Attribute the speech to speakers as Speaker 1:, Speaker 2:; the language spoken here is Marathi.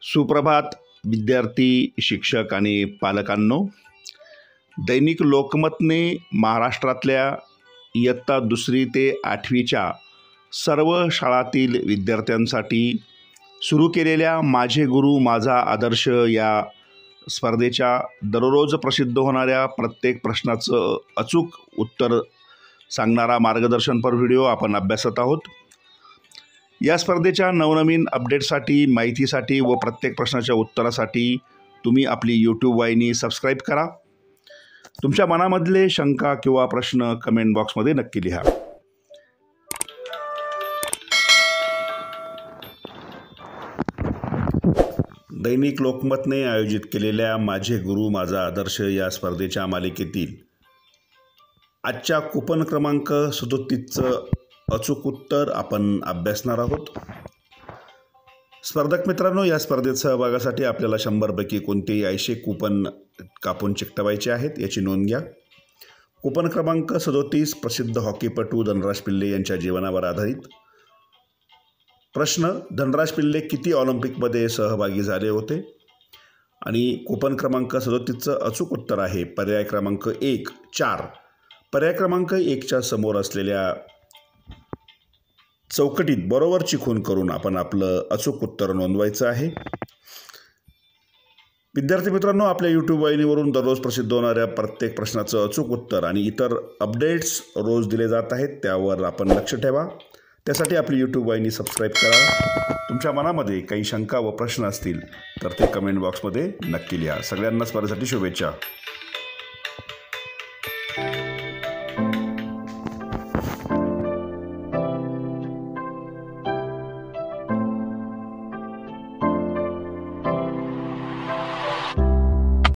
Speaker 1: सुप्रभात विद्यार्थी, शिक्षक आणि पालकांनो. दैनिक लोकमतने महाराष्ट्रातल्या इयत्ता 2री ते 8वीच्या सर्व शाळांतील विद्यार्थ्यांसाठी सुरू केलेल्या माझे गुरु माझा आदर्श या स्पर्धेच्या दररोज प्रसिद्ध होणाऱ्या प्रत्येक प्रश्नाचं अचूक उत्तर सांगणारा मार्गदर्शनपर व्हिडिओ आपण अभ्यासत आहोत. या स्पर्धेच्या नवनवीन अपडेटसाठी, माहितीसाठी व प्रत्येक प्रश्नाच्या उत्तरासाठी तुम्ही आपली यूट्यूब वाहिनी सबस्क्राईब करा. तुमच्या मनामधले शंका किंवा प्रश्न कमेंट बॉक्समध्ये नक्की लिहा. दैनिक लोकमतने आयोजित केलेल्या माझे गुरु माझा आदर्श या स्पर्धेच्या मालिकेतील आजच्या कूपन क्रमांक 37चं अचूक उत्तर आपण अभ्यासणार आहोत. स्पर्धक मित्रांनो, या स्पर्धेत सहभागासाठी आपल्याला 100 पैकी कोणतेही 80 कूपन कापून चिकटवायचे आहेत, याची नोंद घ्या. कूपन क्रमांक 37 प्रसिद्ध हॉकीपटू धनराज पिल्ले यांच्या जीवनावर आधारित. प्रश्न: धनराज पिल्ले किती ऑलिम्पिकमध्ये सहभागी झाले होते? आणि कूपन क्रमांक 37चं अचूक उत्तर आहे पर्याय क्रमांक 1 4. पर्याय क्रमांक 1च्या समोर असलेल्या चौकटीत बरोबरची खूण करून आपण आपलं अचूक उत्तर नोंदवायचं आहे. विद्यार्थी मित्रांनो, आपल्या यूट्यूब वाहिनीवरून दररोज प्रसिद्ध होणाऱ्या प्रत्येक प्रश्नाचं अचूक उत्तर आणि इतर अपडेट्स रोज दिले जात आहेत, त्यावर आपण लक्ष ठेवा. त्यासाठी आपली यूट्यूब वाहिनी सबस्क्राईब करा. तुमच्या मनामध्ये काही शंका व प्रश्न असतील तर ते कमेंट बॉक्समध्ये नक्की लिहा. सगळ्यांना स्पर्धेसाठी शुभेच्छा.